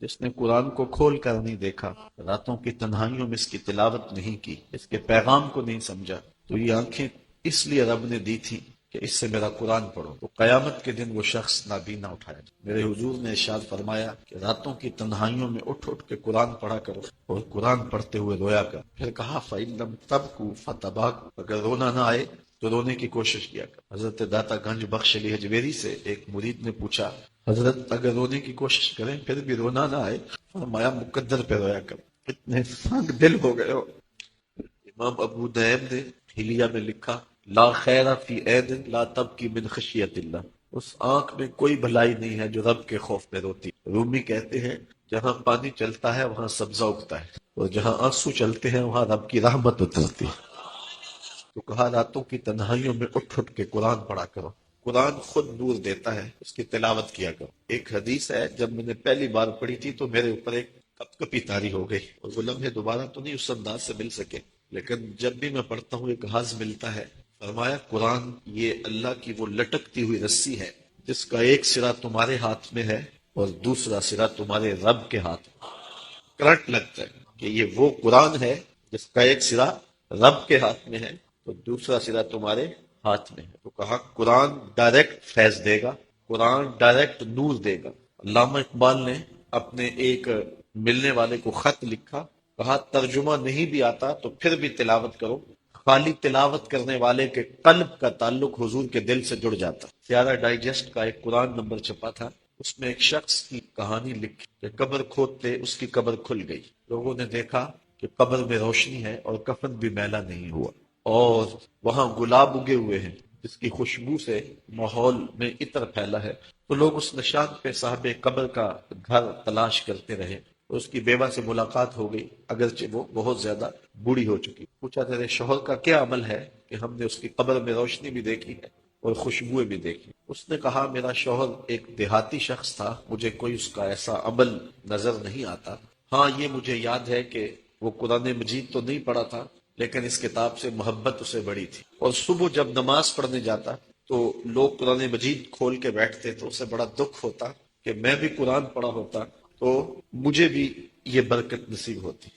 جس نے قرآن کو کھول کر نہیں دیکھا، راتوں کی تنہائیوں میں اس کی تلاوت نہیں کی، اس کے پیغام کو نہیں سمجھا، تو یہ آنکھیں اس لیے رب نے دی تھی کہ اس سے میرا قرآن پڑھو، تو قیامت کے دن وہ شخص نابینا اٹھایا جائے۔ میرے حضور نے ارشاد فرمایا کہ راتوں کی تنہائیوں میں اٹھ اٹھ کے قرآن پڑھا کرو اور قرآن پڑھتے ہوئے رویا کر۔ پھر کہا فَإِن لَمْ تَبْكُوا فَتَبَاكُوا، اگر رونا نہ آئے تو رونے کی کوشش کیا کر۔ حضرت داتا گنج بخش علی حجویری سے ایک مرید نے پوچھا حضرت اگر رونے کی کوشش کریں پھر بھی رونا نہ آئے، فرمایا مقدر پہ رویا کر، اتنے تنگ دل ہو گئے ہو۔ امام ابو نعیم نے حلیہ میں لکھا لا خیر فی عین لا تبکی من خشیت اللہ، اس آنکھ میں کوئی بھلائی نہیں ہے جو رب کے خوف میں روتی۔ رومی کہتے ہیں جہاں پانی چلتا ہے وہاں سبزہ اگتا ہے، اور جہاں آنسو چلتے ہیں وہاں رب کی رحمت اترتی ہے۔ تو کہا راتوں کی تنہائیوں میں اٹھ اٹھ کے قرآن پڑھا کرو، قرآن خود نور دیتا ہے، اس کی تلاوت کیا کرو۔ ایک حدیث ہے جب میں نے پہلی بار پڑھی تھی تو میرے اوپر ایک کپ کپی طاری ہو گئی، اور وہ لمحے دوبارہ تو نہیں اس انداز سے مل سکے، لیکن جب بھی میں پڑھتا ہوں ایک حظ ملتا ہے۔ فرمایا قرآن یہ اللہ کی وہ لٹکتی ہوئی رسی ہے جس کا ایک سرا تمہارے ہاتھ میں ہے اور دوسرا سرا تمہارے رب کے ہاتھ میں۔ کرنٹ لگتا ہے کہ یہ وہ قرآن ہے جس کا ایک سرا رب کے ہاتھ میں ہے تو دوسرا سرا تمہارے ہاتھ میں ہے۔ تو کہا قرآن ڈائریکٹ فیض دے گا، قرآن ڈائریکٹ نور دے گا۔ علامہ اقبال نے اپنے ایک ملنے والے کو خط لکھا، کہا ترجمہ نہیں بھی آتا تو پھر بھی تلاوت کرو، خالی تلاوت کرنے والے کے قلب کا تعلق حضور کے دل سے جڑ جاتا۔ سیارہ ڈائجسٹ کا ایک قرآن نمبر چھپا تھا، اس میں ایک شخص کی کہانی لکھی کہ قبر کھودتے اس کی قبر کھل گئی، لوگوں نے دیکھا کہ قبر میں روشنی ہے اور کفن بھی میلا نہیں ہوا، اور وہاں گلاب اگے ہوئے ہیں جس کی خوشبو سے ماحول میں عطر پھیلا ہے۔ تو لوگ اس نشان پہ صاحب قبر کا گھر تلاش کرتے رہے، اس کی بیوہ سے ملاقات ہو گئی اگرچہ وہ بہت زیادہ بوڑھی ہو چکی۔ پوچھا تیرے شوہر کا کیا عمل ہے کہ ہم نے اس کی قبر میں روشنی بھی دیکھی ہے اور خوشبوئیں بھی دیکھی؟ اس نے کہا میرا شوہر ایک دیہاتی شخص تھا، مجھے کوئی اس کا ایسا عمل نظر نہیں آتا، ہاں یہ مجھے یاد ہے کہ وہ قرآن مجید تو نہیں پڑھا تھا لیکن اس کتاب سے محبت اسے بڑی تھی، اور صبح جب نماز پڑھنے جاتا تو لوگ قرآن مجید کھول کے بیٹھتے تو اسے بڑا دکھ ہوتا کہ میں بھی قرآن پڑھا ہوتا تو مجھے بھی یہ برکت نصیب ہوتی۔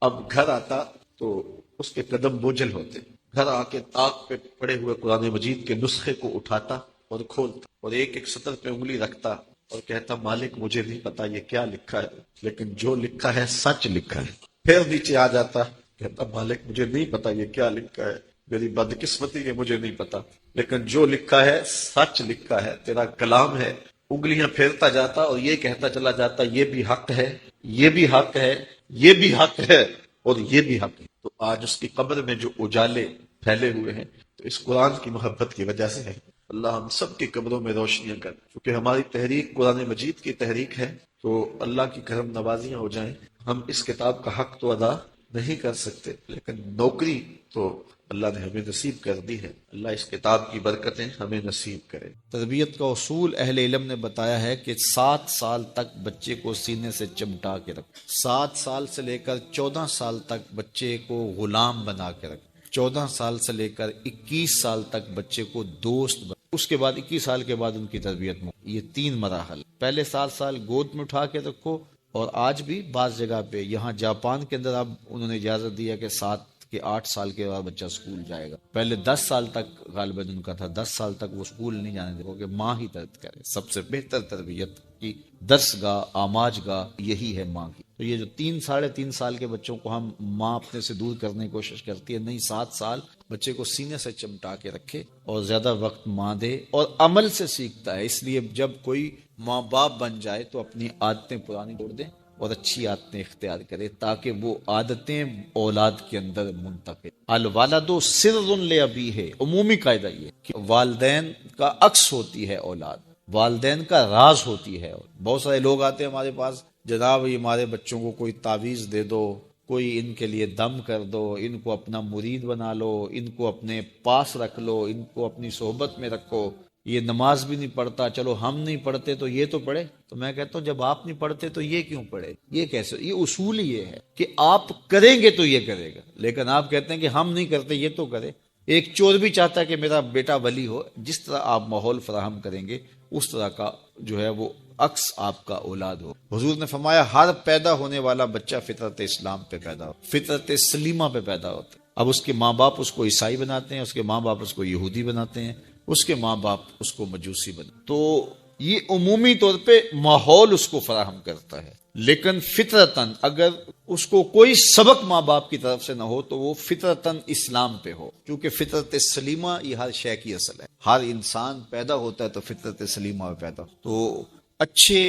اب گھر آتا تو اس کے قدم بوجھل ہوتے، گھر آ کے طاق پہ پڑے ہوئے قرآن مجید کے نسخے کو اٹھاتا اور کھولتا اور ایک ایک سطر پہ انگلی رکھتا اور کہتا مالک مجھے نہیں پتا یہ کیا لکھا ہے لیکن جو لکھا ہے سچ لکھا ہے۔ پھر نیچے آ جاتا، کہتا مالک مجھے نہیں پتا یہ کیا لکھا ہے، میری بدقسمتی کہ مجھے نہیں پتا، لیکن جو لکھا ہے سچ لکھا ہے، تیرا کلام ہے۔ انگلیاں پھیرتا جاتا اور یہ کہتا چلا جاتا یہ بھی حق ہے، یہ بھی حق ہے، یہ بھی حق ہے اور یہ بھی حق ہے۔ تو آج اس کی قبر میں جو اجالے پھیلے ہوئے ہیں تو اس قرآن کی محبت کی وجہ سے ہے۔ اللہ ہم سب کی قبروں میں روشنیاں کر، کیونکہ ہماری تحریک قرآن مجید کی تحریک ہے تو اللہ کی کرم نوازیاں ہو جائیں۔ ہم اس کتاب کا حق تو ادا نہیں کر سکتے لیکن نوکری تو اللہ نے ہمیں نصیب کر دی ہے۔ اللہ اس کتاب کی برکتیں ہمیں نصیب کرے۔ تربیت کا اصول اہل علم نے بتایا ہے کہ 7 سال تک بچے کو سینے سے چمٹا کے رکھ، 7 سال سے لے کر 14 سال تک بچے کو غلام بنا کے رکھ، 14 سال سے لے کر 21 سال تک بچے کو دوست بنا، اس کے بعد 21 سال کے بعد ان کی تربیت میں یہ 3 مراحل۔ پہلے 7 سال گود میں اٹھا کے رکھو، اور آج بھی بعض جگہ پہ یہاں جاپان کے اندر اب انہوں نے اجازت دیا کہ 7 کے 8 سال کے بعد بچہ اسکول جائے گا۔ پہلے 10 سال تک غالباً ان کا تھا، 10 سال تک وہ اسکول نہیں جانے دے کہ ماں ہی تربیت کرے۔ سب سے بہتر تربیت کی درس گاہ آماج گاہ یہی ہے ماں کی۔ تو یہ جو 3 ساڑھے 3 سال کے بچوں کو ہم ماں اپنے سے دور کرنے کی کوشش کرتی ہے، نہیں، 7 سال بچے کو سینے سے چمٹا کے رکھے اور زیادہ وقت ماں دے، اور عمل سے سیکھتا ہے۔ اس لیے جب کوئی ماں باپ بن جائے تو اپنی عادتیں پرانی چھوڑ دیں اور اچھی عادتیں اختیار کرے تاکہ وہ عادتیں اولاد کے اندر منتقل۔ الوالد سر لابیہ، عمومی قاعدہ یہ کہ والدین کا عکس ہوتی ہے اولاد، والدین کا راز ہوتی ہے۔ بہت سارے لوگ آتے ہیں ہمارے پاس، جناب یہ ہمارے بچوں کو کوئی تعویذ دے دو، کوئی ان کے لیے دم کر دو، ان کو اپنا مرید بنا لو، ان کو اپنے پاس رکھ لو، ان کو اپنی صحبت میں رکھو، یہ نماز بھی نہیں پڑھتا، چلو ہم نہیں پڑھتے تو یہ تو پڑھے۔ تو میں کہتا ہوں جب آپ نہیں پڑھتے تو یہ کیوں پڑھے؟ یہ کیسے؟ یہ اصول یہ ہے کہ آپ کریں گے تو یہ کرے گا، لیکن آپ کہتے ہیں کہ ہم نہیں کرتے یہ تو کرے۔ ایک چور بھی چاہتا ہے کہ میرا بیٹا ولی ہو، جس طرح آپ ماحول فراہم کریں گے اس طرح کا جو ہے وہ عکس آپ کا اولاد ہو۔ حضور نے فرمایا ہر پیدا ہونے والا بچہ فطرت اسلام پہ پیدا ہو، فطرت سلیمہ پہ پیدا ہوتا ہے۔ اب اس کے ماں باپ اس کو عیسائی بناتے ہیں، اس کے ماں باپ اس کو یہودی بناتے ہیں، اس کے ماں باپ اس کو مجوسی بناتے ہیں، تو یہ عمومی طور پہ ماحول اس کو فراہم کرتا ہے۔ لیکن فطرتاً اگر اس کو کوئی سبق ماں باپ کی طرف سے نہ ہو تو وہ فطرتاً اسلام پہ ہو، کیونکہ فطرت سلیمہ یہ ہر شے کی اصل ہے۔ ہر انسان پیدا ہوتا ہے تو فطرت سلیمہ میں پیدا ہو، تو اچھے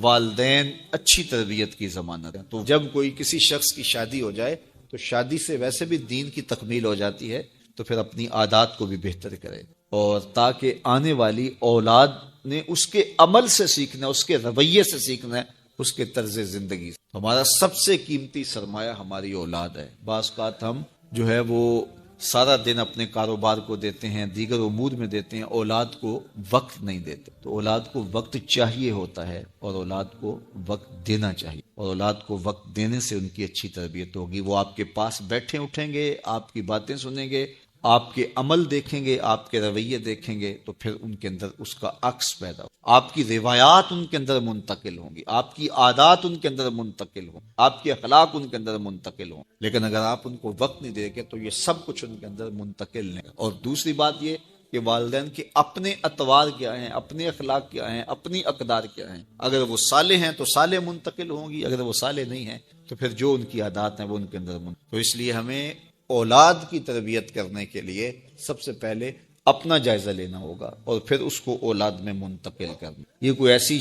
والدین اچھی تربیت کی ضمانت ہے۔ تو جب کوئی کسی شخص کی شادی ہو جائے تو شادی سے ویسے بھی دین کی تکمیل ہو جاتی ہے، تو پھر اپنی عادات کو بھی بہتر کرے، اور تاکہ آنے والی اولاد نے اس کے عمل سے سیکھنا، اس کے رویے سے سیکھنا ہے، اس کے طرز زندگی سے۔ ہمارا سب سے قیمتی سرمایہ ہماری اولاد ہے۔ بعض اوقات ہم جو ہے وہ سارا دن اپنے کاروبار کو دیتے ہیں، دیگر امور میں دیتے ہیں، اولاد کو وقت نہیں دیتے۔ تو اولاد کو وقت چاہیے ہوتا ہے، اور اولاد کو وقت دینا چاہیے، اور اولاد کو وقت دینے سے ان کی اچھی تربیت ہوگی۔ وہ آپ کے پاس بیٹھے اٹھیں گے، آپ کی باتیں سنیں گے، آپ کے عمل دیکھیں گے، آپ کے رویے دیکھیں گے، تو پھر ان کے اندر اس کا عکس پیدا ہو، آپ کی روایات ان کے اندر منتقل ہوں گی، آپ کی عادات ان کے اندر منتقل ہوں، آپ کے اخلاق ان کے اندر منتقل ہوں۔ لیکن اگر آپ ان کو وقت نہیں دیں گے تو یہ سب کچھ ان کے اندر منتقل نہیں۔ اور دوسری بات یہ کہ والدین کے اپنے اطوار کیا ہیں، اپنے اخلاق کیا ہیں، اپنی اقدار کیا ہیں۔ اگر وہ صالح ہیں تو صالح منتقل ہوں گی، اگر وہ صالح نہیں ہیں تو پھر جو ان کی عادات ہیں وہ ان کے اندر منتقل۔ تو اس لیے ہمیں اولاد کی تربیت کرنے کے لیے سب سے پہلے اپنا جائزہ لینا ہوگا، اور پھر اس کو اولاد میں منتقل کرنا۔ یہ کوئی ایسی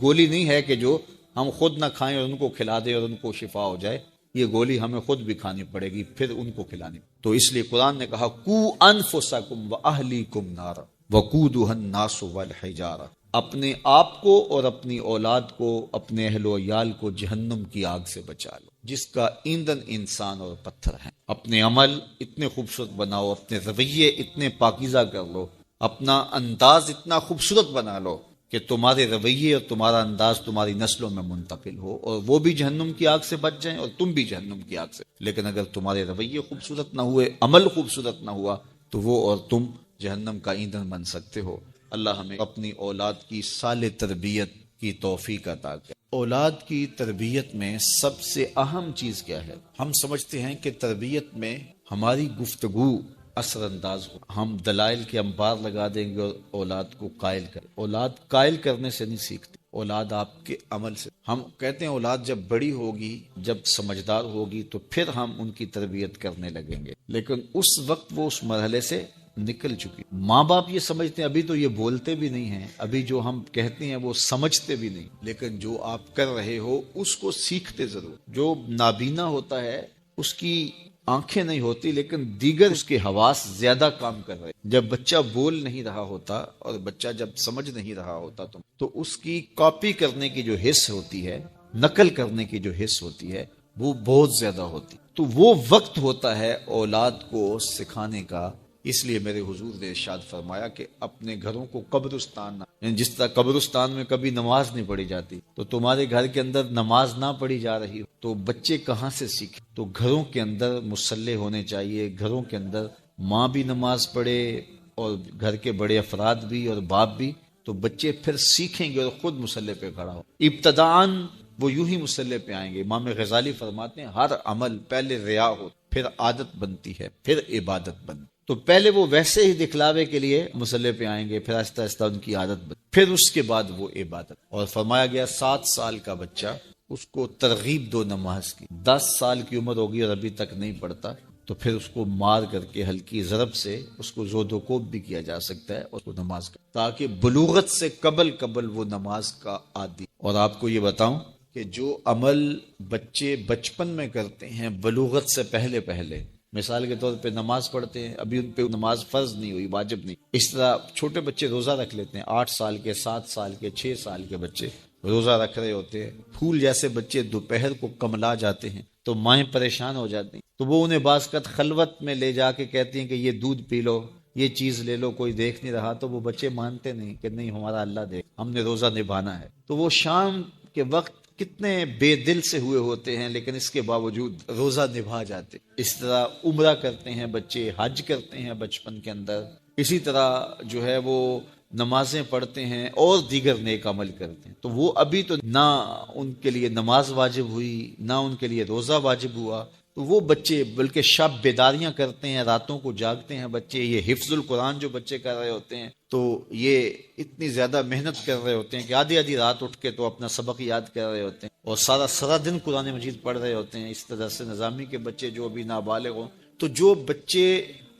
گولی نہیں ہے کہ جو ہم خود نہ کھائیں اور ان کو کھلا دیں اور ان کو شفا ہو جائے، یہ گولی ہمیں خود بھی کھانی پڑے گی، پھر ان کو کھلانی۔ تو اس لیے قرآن نے کہا قُوا أَنفُسَكُمْ وَأَهْلِيكُمْ نَارًا وَقُودُهَا النَّاسُ وَالْحِجَارَةُ، اپنے آپ کو اور اپنی اولاد کو، اپنے اہل و عیال کو جہنم کی آگ سے بچا لو، جس کا ایندھن انسان اور پتھر ہیں۔ اپنے عمل اتنے خوبصورت بناؤ، اپنے رویے اتنے پاکیزہ کر لو، اپنا انداز اتنا خوبصورت بنا لو کہ تمہارے رویے اور تمہارا انداز تمہاری نسلوں میں منتقل ہو، اور وہ بھی جہنم کی آگ سے بچ جائیں اور تم بھی جہنم کی آگ سے۔ لیکن اگر تمہارے رویے خوبصورت نہ ہوئے، عمل خوبصورت نہ ہوا، تو وہ اور تم جہنم کا ایندھن بن سکتے ہو۔ اللہ ہمیں اپنی اولاد کی صالح تربیت کی توفیق عطا کرے۔ اولاد کی تربیت میں سب سے اہم چیز کیا ہے؟ ہم سمجھتے ہیں کہ تربیت میں ہماری گفتگو اثر انداز ہو، ہم دلائل کے انبار لگا دیں گے اور اولاد کو قائل کریں۔ اولاد قائل کرنے سے نہیں سیکھتی، اولاد آپ کے عمل سے۔ ہم کہتے ہیں اولاد جب بڑی ہوگی، جب سمجھدار ہوگی تو پھر ہم ان کی تربیت کرنے لگیں گے، لیکن اس وقت وہ اس مرحلے سے نکل چکی۔ ماں باپ یہ سمجھتے ہیں ابھی تو یہ بولتے بھی نہیں ہیں، ابھی جو ہم کہتے ہیں وہ سمجھتے بھی نہیں، لیکن جو آپ کر رہے ہو اس کو سیکھتے ضرور۔ جو نابینا ہوتا ہے اس کی آنکھیں نہیں ہوتی، لیکن دیگر اس کے حواس زیادہ کام کر رہے۔ جب بچہ بول نہیں رہا ہوتا اور بچہ جب سمجھ نہیں رہا ہوتا تو اس کی کاپی کرنے کی جو حس ہوتی ہے، نقل کرنے کی جو حس ہوتی ہے، وہ بہت زیادہ ہوتی۔ تو وہ وقت ہوتا ہے اولاد کو سکھانے کا۔ اس لیے میرے حضور نے ارشاد فرمایا کہ اپنے گھروں کو قبرستان نہ، یعنی جس طرح قبرستان میں کبھی نماز نہیں پڑھی جاتی، تو تمہارے گھر کے اندر نماز نہ پڑھی جا رہی ہو تو بچے کہاں سے سیکھیں؟ تو گھروں کے اندر مصلی ہونے چاہیے، گھروں کے اندر ماں بھی نماز پڑھے اور گھر کے بڑے افراد بھی اور باپ بھی، تو بچے پھر سیکھیں گے اور خود مصلی پہ کھڑا ہو۔ ابتداءً وہ یوں ہی مصلی پہ آئیں گے۔ امام غزالی فرماتے ہیں ہر عمل پہلے ریا ہو، پھر عادت بنتی ہے، پھر عبادت بنتی۔ تو پہلے وہ ویسے ہی دکھلاوے کے لیے مصلی پہ آئیں گے، پھر آہستہ آہستہ ان کی عادت بن، پھر اس کے بعد وہ عبادت۔ اور فرمایا گیا 7 سال کا بچہ، اس کو ترغیب دو نماز کی۔ 10 سال کی عمر ہوگی اور ابھی تک نہیں پڑھتا تو پھر اس کو مار کر کے ہلکی ضرب سے اس کو زود و کوب بھی کیا جا سکتا ہے اور اس کو نماز کا، تاکہ بلوغت سے قبل وہ نماز کا عادی۔ اور آپ کو یہ بتاؤں کہ جو عمل بچے بچپن میں کرتے ہیں بلوغت سے پہلے، مثال کے طور پہ نماز پڑھتے ہیں، ابھی ان پہ نماز فرض نہیں ہوئی، واجب نہیں۔ اس طرح چھوٹے بچے روزہ رکھ لیتے ہیں، 8 سال کے، 7 سال کے، 6 سال کے بچے روزہ رکھ رہے ہوتے ہیں۔ پھول جیسے بچے دوپہر کو کملا جاتے ہیں تو مائیں پریشان ہو جاتی ہیں، تو وہ انہیں بعض اوقات خلوت میں لے جا کے کہتی ہیں کہ یہ دودھ پی لو، یہ چیز لے لو، کوئی دیکھ نہیں رہا، تو وہ بچے مانتے نہیں کہ نہیں ہمارا اللہ دیکھ، ہم نے روزہ نبھانا ہے۔ تو وہ شام کے وقت کتنے بے دل سے ہوئے ہوتے ہیں، لیکن اس کے باوجود روزہ نبھا جاتے۔ اس طرح عمرہ کرتے ہیں بچے، حج کرتے ہیں بچپن کے اندر، اسی طرح جو ہے وہ نمازیں پڑھتے ہیں اور دیگر نیک عمل کرتے ہیں، تو وہ ابھی تو نہ ان کے لیے نماز واجب ہوئی، نہ ان کے لیے روزہ واجب ہوا، تو وہ بچے بلکہ شب بیداریاں کرتے ہیں، راتوں کو جاگتے ہیں بچے، یہ حفظ القرآن جو بچے کر رہے ہوتے ہیں تو یہ اتنی زیادہ محنت کر رہے ہوتے ہیں کہ آدھی آدھی رات اٹھ کے تو اپنا سبق یاد کر رہے ہوتے ہیں اور سارا دن قرآن مجید پڑھ رہے ہوتے ہیں۔ اس طرح سے نظامی کے بچے جو ابھی نابالغ ہوں، تو جو بچے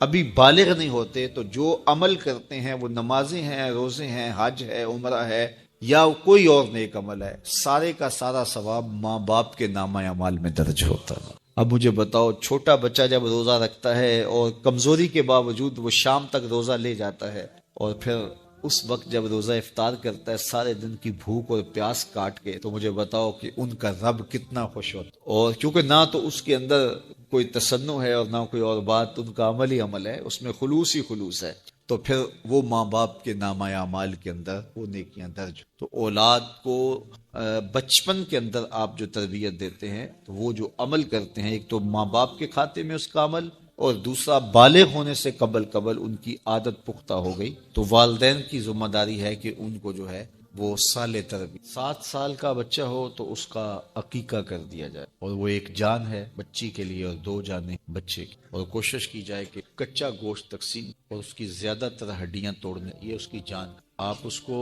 ابھی بالغ نہیں ہوتے تو جو عمل کرتے ہیں وہ نمازیں ہیں، روزے ہیں، حج ہے، عمرہ ہے یا کوئی اور نیک عمل ہے، سارے کا سارا ثواب ماں باپ کے نامہ اعمال میں درج ہوتا ہے۔ اب مجھے بتاؤ، چھوٹا بچہ جب روزہ رکھتا ہے اور کمزوری کے باوجود وہ شام تک روزہ لے جاتا ہے اور پھر اس وقت جب روزہ افطار کرتا ہے سارے دن کی بھوک اور پیاس کاٹ کے، تو مجھے بتاؤ کہ ان کا رب کتنا خوش ہوتا، اور کیونکہ نہ تو اس کے اندر کوئی تصنع ہے اور نہ کوئی اور بات، ان کا عمل ہی عمل ہے، اس میں خلوص ہی خلوص ہے، تو پھر وہ ماں باپ کے نامہ اعمال کے اندر وہ نیکیاں درج۔ تو اولاد کو بچپن کے اندر آپ جو تربیت دیتے ہیں تو وہ جو عمل کرتے ہیں، ایک تو ماں باپ کے کھاتے میں اس کا عمل، اور دوسرا بالغ ہونے سے قبل ان کی عادت پختہ ہو گئی تو والدین کی ذمہ داری ہے کہ ان کو جو ہے وہ سال تربیت، 7 سال کا بچہ ہو تو اس کا عقیقہ کر دیا جائے، اور وہ ایک جان ہے بچی کے لیے اور 2 جانیں بچے کی، اور کوشش کی جائے کہ کچا گوشت تقسیم اور اس کی زیادہ تر ہڈیاں توڑنے، یہ اس کی جان۔ آپ اس کو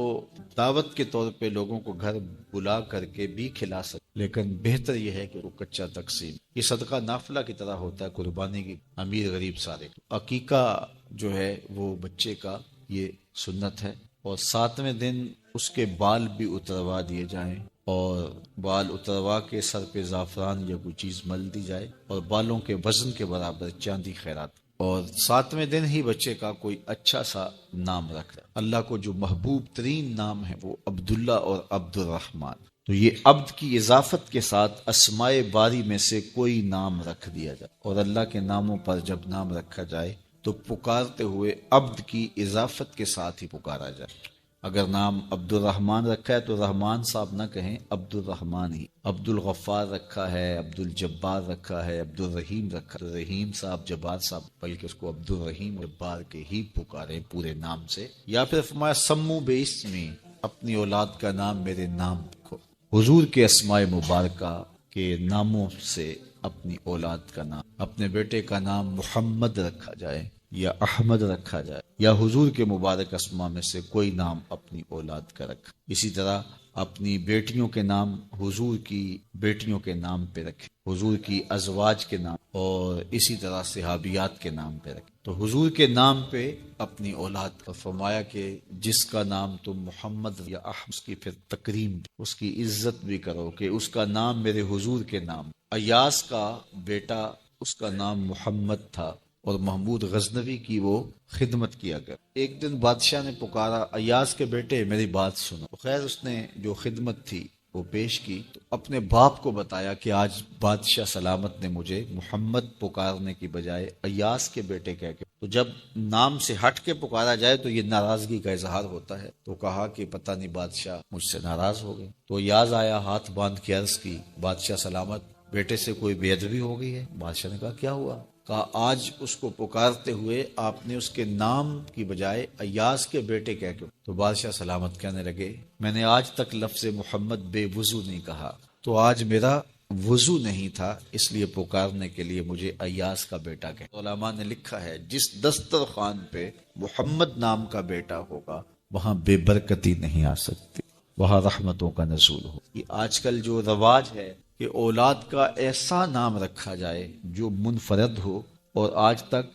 دعوت کے طور پہ لوگوں کو گھر بلا کر کے بھی کھلا سکتے، لیکن بہتر یہ ہے کہ وہ کچا تقسیم، یہ صدقہ نافلہ کی طرح ہوتا ہے، قربانی کی، امیر غریب سارے۔ عقیقہ جو ہے وہ بچے کا یہ سنت ہے، اور 7ویں دن اس کے بال بھی اتروا دیے جائیں، اور بال اتروا کے سر پہ زعفران یا کوئی چیز مل دی جائے، اور بالوں کے وزن کے برابر چاندی خیرات، اور 7ویں دن ہی بچے کا کوئی اچھا سا نام رکھ دیں۔ اللہ کو جو محبوب ترین نام ہے وہ عبداللہ اور عبد الرحمن، تو یہ عبد کی اضافت کے ساتھ اسماء باری میں سے کوئی نام رکھ دیا جائے، اور اللہ کے ناموں پر جب نام رکھا جائے تو پکارتے ہوئے عبد کی اضافت کے ساتھ ہی پکارا جائے۔ اگر نام عبد الرحمن رکھا ہے تو رحمان صاحب نہ کہیں، عبد الرحمن ہی۔ عبد الغفار رکھا ہے، عبد الجبار رکھا ہے، عبد الرحیم رکھا ہے، رحیم صاحب جبار صاحب، بلکہ اس کو عبد الرحیم جبار کے ہی پکارے پورے نام سے۔ یا پھر فرمایا سمو بے اسمی، اپنی اولاد کا نام میرے نام رکھو، حضور کے اسماء مبارکہ کے ناموں سے اپنی اولاد کا نام، اپنے بیٹے کا نام محمد رکھا جائے یا احمد رکھا جائے، یا حضور کے مبارک اسماء میں سے کوئی نام اپنی اولاد کا رکھا۔ اسی طرح اپنی بیٹیوں کے نام حضور کی بیٹیوں کے نام پہ رکھیں، حضور کی ازواج کے نام، اور اسی طرح صحابیات کے نام پہ رکھیں۔ تو حضور کے نام پہ اپنی اولاد کا، فرمایا کہ جس کا نام تم محمد یا احمد، اس کی پھر تکریم بھی، اس کی عزت بھی کرو کہ اس کا نام میرے حضور کے نام۔ ایاس کا بیٹا، اس کا نام محمد تھا، اور محمود غزنوی کی وہ خدمت کیا کر۔ ایک دن بادشاہ نے پکارا، ایاز کے بیٹے میری بات سنو۔ خیر اس نے جو خدمت تھی وہ پیش کی، تو اپنے باپ کو بتایا کہ آج بادشاہ سلامت نے مجھے محمد پکارنے کی بجائے ایاز کے بیٹے کہہ کے، تو جب نام سے ہٹ کے پکارا جائے تو یہ ناراضگی کا اظہار ہوتا ہے، تو کہا کہ پتہ نہیں بادشاہ مجھ سے ناراض ہو گئے۔ تو ایاز آیا، ہاتھ باندھ کے عرض کی، بادشاہ سلامت، بیٹے سے کوئی بے ادبی ہو گئی ہے؟ بادشاہ نے کہا کیا ہوا؟ کہا آج اس کو پکارتے ہوئے آپ نے اس کے نام کی بجائے ایاز کے بیٹے کہہ کے۔ تو بادشاہ سلامت کہنے لگے میں نے آج تک لفظ محمد بے وضو نہیں کہا، تو آج میرا وضو نہیں تھا، اس لیے پکارنے کے لیے مجھے ایاز کا بیٹا کہا۔ علماء نے لکھا ہے جس دسترخوان پہ محمد نام کا بیٹا ہوگا وہاں بے برکتی نہیں آ سکتی، وہاں رحمتوں کا نزول ہو۔ یہ آج کل جو رواج ہے کہ اولاد کا ایسا نام رکھا جائے جو منفرد ہو اور آج تک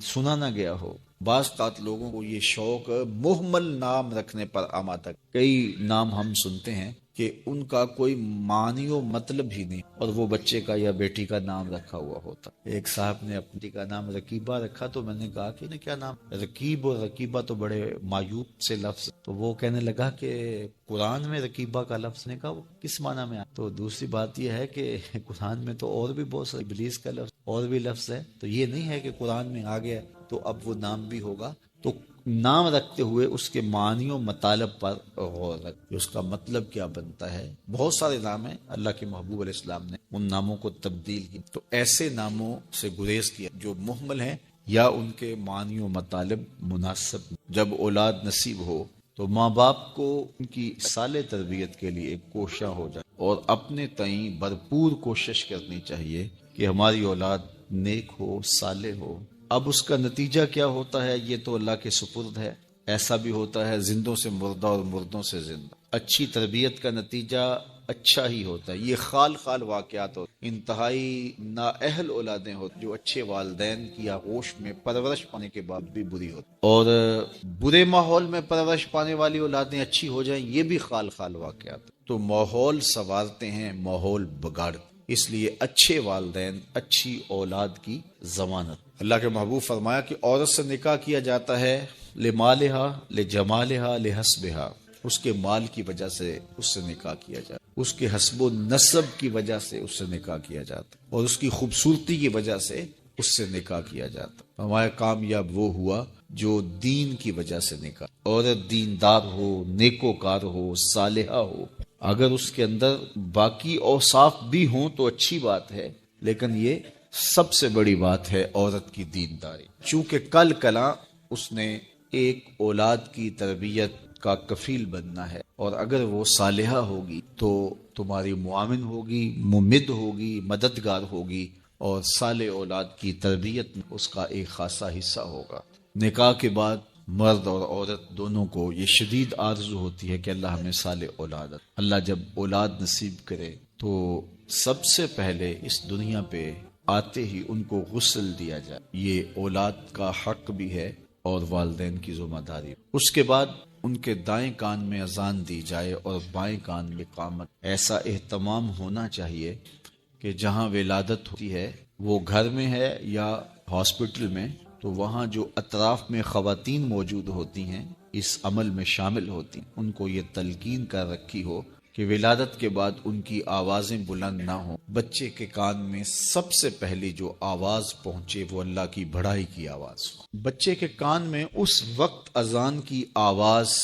سنا نہ گیا ہو۔ بعض طات لوگوں کو یہ شوق مہمل نام رکھنے پر آمادہ، کئی نام ہم سنتے ہیں کہ ان کا کوئی معنی و مطلب ہی نہیں، اور وہ بچے کا یا بیٹی کا نام رکھا ہوا ہوتا۔ ایک صاحب نے اپنی کا نام رکیبہ رکھا، تو میں نے کہا کہ کیا نام؟ رکیب اور رکیبہ تو بڑے معیوب سے لفظ، تو وہ کہنے لگا کہ قرآن میں رکیبہ کا لفظ نے کہا وہ کس معنی میں آیا؟ تو دوسری بات یہ ہے کہ قرآن میں تو اور بھی بہت سارے، ابلیس کا لفظ اور بھی لفظ ہے، تو یہ نہیں ہے کہ قرآن میں آ گیا تو اب وہ نام بھی ہوگا۔ تو نام رکھتے ہوئے اس کے معنی و مطالب پر غور رکھ، اس کا مطلب کیا بنتا ہے۔ بہت سارے نام ہیں، اللہ کے محبوب علیہ السلام نے ان ناموں کو تبدیل کی، تو ایسے ناموں سے گریز کیا جو محمل ہیں یا ان کے معنی و مطالب مناسب۔ جب اولاد نصیب ہو تو ماں باپ کو ان کی صالح تربیت کے لیے ایک کوشاں ہو جائے اور اپنے تئیں بھرپور کوشش کرنی چاہیے کہ ہماری اولاد نیک ہو، صالح ہو۔ اب اس کا نتیجہ کیا ہوتا ہے یہ تو اللہ کے سپرد ہے۔ ایسا بھی ہوتا ہے زندوں سے مردہ اور مردوں سے زندہ۔ اچھی تربیت کا نتیجہ اچھا ہی ہوتا ہے۔ یہ خال خال واقعات ہوتے، انتہائی نااہل اولادیں ہوتی جو اچھے والدین کی آغوش میں پرورش پانے کے بعد بھی بری ہوتی، اور برے ماحول میں پرورش پانے والی اولادیں اچھی ہو جائیں، یہ بھی خال خال واقعات۔ تو ماحول سنوارتے ہیں، ماحول بگاڑتے، اس لیے اچھے والدین اچھی اولاد کی ضمانت۔ اللہ کے محبوب فرمایا کہ عورت سے نکاح کیا جاتا ہے لمالہا، لجمالہا، لحسبہا، اس کے مال کی وجہ سے اس سے نکاح کیا جاتا، اس کے حسب و نسب کی وجہ سے اس سے نکاح کیا جاتا، اور اس کی خوبصورتی کی وجہ سے اس سے نکاح کیا جاتا۔ ہمارا کامیاب وہ ہوا جو دین کی وجہ سے نکاح، عورت دیندار ہو، نیکوکار ہو، صالحہ ہو، اگر اس کے اندر باقی اوصاف بھی ہوں تو اچھی بات ہے، لیکن یہ سب سے بڑی بات ہے عورت کی دینداری، چونکہ کل کلاں اس نے ایک اولاد کی تربیت کا کفیل بننا ہے، اور اگر وہ صالحہ ہوگی تو تمہاری معاون ہوگی، ممد ہوگی، مددگار ہوگی، اور صالح اولاد کی تربیت میں اس کا ایک خاصا حصہ ہوگا۔ نکاح کے بعد مرد اور عورت دونوں کو یہ شدید آرزو ہوتی ہے کہ اللہ ہمیں صالح اولاد، اللہ جب اولاد نصیب کرے تو سب سے پہلے اس دنیا پہ آتے ہی ان کو غسل دیا جائے، یہ اولاد کا حق بھی ہے اور والدین کی ذمہ داری۔ اس کے بعد ان کے دائیں کان میں اذان دی جائے اور بائیں کان میں اقامت۔ ایسا اہتمام ہونا چاہیے کہ جہاں ولادت ہوتی ہے وہ گھر میں ہے یا ہاسپٹل میں، تو وہاں جو اطراف میں خواتین موجود ہوتی ہیں اس عمل میں شامل ہوتی ہیں، ان کو یہ تلقین کر رکھی ہو کہ ولادت کے بعد ان کی آوازیں بلند نہ ہوں، بچے کے کان میں سب سے پہلی جو آواز پہنچے وہ اللہ کی بڑائی کی آواز ہو۔ بچے کے کان میں اس وقت اذان کی آواز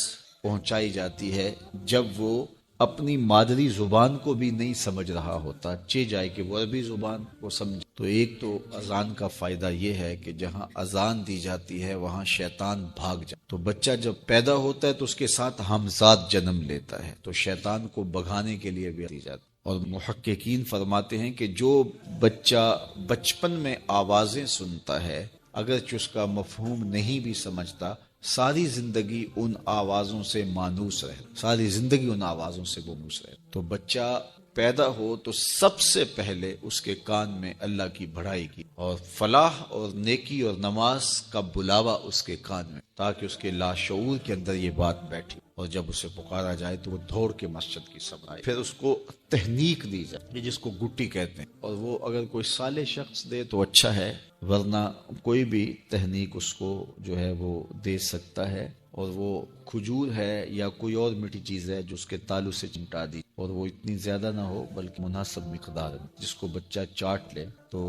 پہنچائی جاتی ہے جب وہ اپنی مادری زبان کو بھی نہیں سمجھ رہا ہوتا، چہ جائے کہ وہ عربی زبان کو سمجھے۔ تو ایک تو اذان کا فائدہ یہ ہے کہ جہاں اذان دی جاتی ہے وہاں شیطان بھاگ جاتا، تو بچہ جب پیدا ہوتا ہے تو اس کے ساتھ ہمزاد جنم لیتا ہے، تو شیطان کو بھگانے کے لیے بھی دی جاتی۔ اور محققین فرماتے ہیں کہ جو بچہ بچپن میں آوازیں سنتا ہے اگرچہ اس کا مفہوم نہیں بھی سمجھتا، ساری زندگی ان آوازوں سے مانوس رہے، ساری زندگی ان آوازوں سے مانوس رہے۔ تو بچہ پیدا ہو تو سب سے پہلے اس کے کان میں اللہ کی بڑائی کی اور فلاح اور نیکی اور نماز کا بلاوا اس کے کان میں، تاکہ اس کے لاشعور کے اندر یہ بات بیٹھی، اور جب اسے پکارا جائے تو وہ دوڑ کے مسجد کی سمت آئے۔ پھر اس کو تحنیک دی جائے، جس کو گٹی کہتے ہیں، اور وہ اگر کوئی صالح شخص دے تو اچھا ہے، ورنہ کوئی بھی تحنیک اس کو جو ہے وہ دے سکتا ہے، اور وہ کھجور ہے یا کوئی اور میٹھی چیز ہے جو اس کے تالو سے چمٹا دی، اور وہ اتنی زیادہ نہ ہو بلکہ مناسب مقدار میں، جس کو بچہ چاٹ لے تو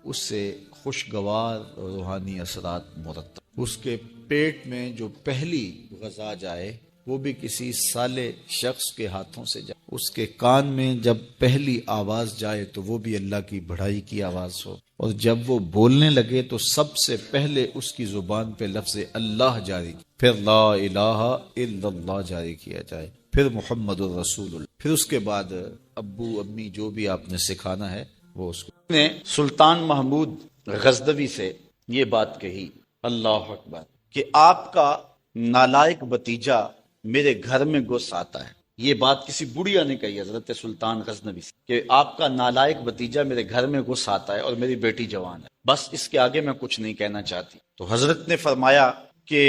اس سے خوشگوار اور روحانی اثرات مرتب۔ اس کے پیٹ میں جو پہلی غذا جائے وہ بھی کسی صالح شخص کے ہاتھوں سے جائے، اس کے کان میں جب پہلی آواز جائے تو وہ بھی اللہ کی بڑائی کی آواز ہو، اور جب وہ بولنے لگے تو سب سے پہلے اس کی زبان پہ لفظ اللہ جاری، پھر لا الہ الا اللہ جاری کیا جائے، پھر محمد الرسول اللہ، پھر اس کے بعد ابو امی جو بھی آپ نے سکھانا ہے وہ اس کو۔ نے سلطان محمود غزنوی سے یہ بات کہی، اللہ اکبر، کہ آپ کا نالائق بتیجا میرے گھر میں گھس آتا ہے۔ یہ بات کسی بڑھیا نے کہی حضرت سلطان غزنوی سے کہ آپ کا نالائق بتیجا میرے گھر میں گھس آتا ہے اور میری بیٹی جوان ہے، بس اس کے آگے میں کچھ نہیں کہنا چاہتی۔ تو حضرت نے فرمایا کہ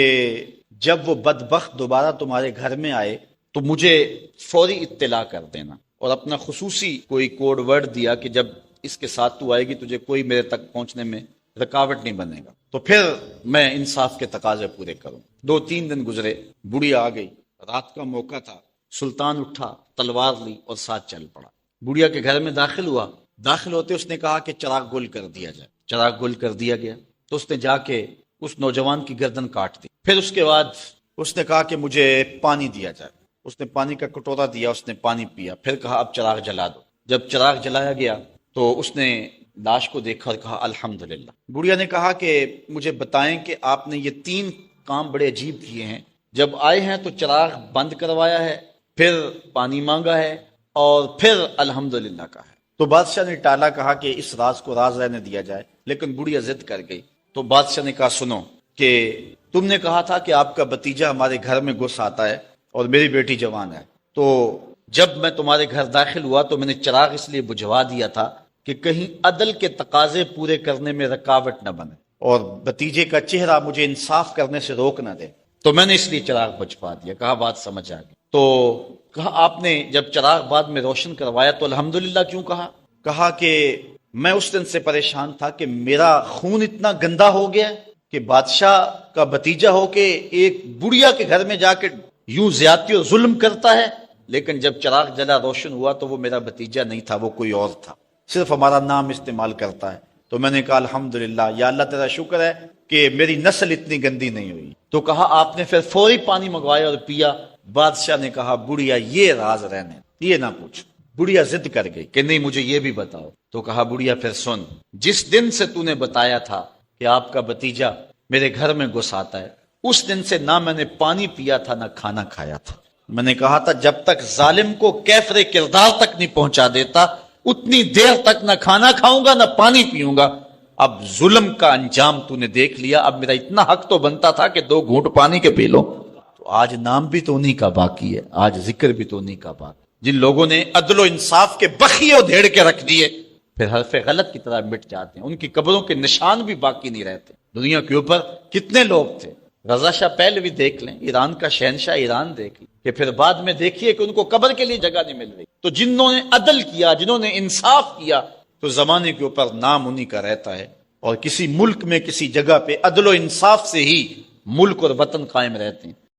جب وہ بدبخت دوبارہ تمہارے گھر میں آئے تو مجھے فوری اطلاع کر دینا، اور اپنا خصوصی کوئی کوڈ ورڈ دیا کہ جب اس کے ساتھ تو آئے گی تجھے کوئی میرے تک پہنچنے میں رکاوٹ نہیں بنے گا، تو پھر میں انصاف کے تقاضے پورے کروں۔ 2-3 دن گزرے، بڑھیا آ گئی، رات کا موقع تھا، سلطان اٹھا، تلوار لی اور ساتھ چل پڑا۔ بڑھیا کے گھر میں داخل ہوا، داخل ہوتے اس نے کہا کہ چراغ گل کر دیا جائے، چراغ گل کر دیا گیا، تو اس نے جا کے اس نوجوان کی گردن کاٹ دی۔ پھر اس کے بعد اس نے کہا کہ مجھے پانی دیا جائے، اس نے پانی کا کٹورا دیا، اس نے پانی پیا، پھر کہا اب چراغ جلا دو۔ جب چراغ جلایا گیا تو اس نے لاش کو دیکھا اور کہا الحمدللہ۔ بڑھیا نے کہا کہ مجھے بتائیں کہ آپ نے یہ 3 کام بڑے عجیب کیے ہیں، جب آئے ہیں تو چراغ بند کروایا ہے، پھر پانی مانگا ہے، اور پھر الحمدللہ کہا ہے۔ تو بادشاہ نے ٹالا، کہا کہ اس راز کو راز رہنے دیا جائے، لیکن بڑھیا ضد کر گئی۔ تو بادشاہ نے کہا سنو کہ تم نے کہا تھا کہ آپ کا بھتیجا ہمارے گھر میں گھس آتا ہے اور میری بیٹی جوان ہے، تو جب میں تمہارے گھر داخل ہوا تو میں نے چراغ اس لیے بجھوا دیا تھا کہ کہیں عدل کے تقاضے پورے کرنے میں رکاوٹ نہ بنے اور بھتیجے کا چہرہ مجھے انصاف کرنے سے روک نہ دے، تو میں نے اس لیے چراغ بجھوا دیا۔ کہا بات سمجھ آ گئی۔ تو کہا آپ نے جب چراغ بعد میں روشن کروایا تو الحمدللہ کیوں کہا؟ کہا کہ میں اس دن سے پریشان تھا کہ میرا خون اتنا گندا ہو گیا کہ بادشاہ کا بھتیجا ہو کے ایک بڑھیا کے گھر میں جا کے یوں زیادتی اور ظلم کرتا ہے، لیکن جب چراغ جلا روشن ہوا تو وہ میرا بھتیجا نہیں تھا، وہ کوئی اور تھا، صرف ہمارا نام استعمال کرتا ہے۔ تو میں نے کہا الحمدللہ، یا اللہ تیرا شکر ہے کہ میری نسل اتنی گندی نہیں ہوئی۔ تو کہا آپ نے پھر فوری پانی منگوایا اور پیا۔ بادشاہ نے کہا بڑھیا یہ راز رہنے، یہ نہ پوچھ۔ بڑھیا ضد کر گئی کہ نہیں مجھے یہ بھی بتاؤ۔ تو کہا بڑھیا پھر سن، جس دن سے تو نے بتایا تھا کہ آپ کا بھتیجا میرے گھر میں گھس آتا ہے، اس دن سے نہ میں نے پانی پیا تھا نہ کھانا کھایا تھا۔ میں نے کہا تھا جب تک ظالم کو کیفر کردار تک نہیں پہنچا دیتا اتنی دیر تک نہ کھانا کھاؤں گا نہ پانی پیوں گا۔ اب ظلم کا انجام تو نے دیکھ لیا، اب میرا اتنا حق تو بنتا تھا کہ 2 گھونٹ پانی کے پی لو۔ تو آج نام بھی تو انہی کا باقی ہے، آج ذکر بھی تو انہی کا باقی۔ جن لوگوں نے عدل و انصاف کے بخیے دھیڑ کے رکھ دیے پھر حرف غلط کی طرح مٹ جاتے ہیں، ان کی قبروں کے نشان بھی باقی نہیں رہتے۔ دنیا کے اوپر کتنے لوگ تھے، رضا شاہ پہلوی دیکھ لیں، ایران کا شہنشاہ ایران دیکھ لیں، کہ پھر بعد میں دیکھیے کہ ان کو قبر کے لیے جگہ نہیں مل رہی۔ تو جنہوں نے عدل کیا، جنہوں نے انصاف کیا، تو زمانے کے اوپر نام انہی کا رہتا ہے، اور کسی ملک میں کسی جگہ پہ عدل و انصاف سے ہی ملک اور وطن قائم رہتے ہیں۔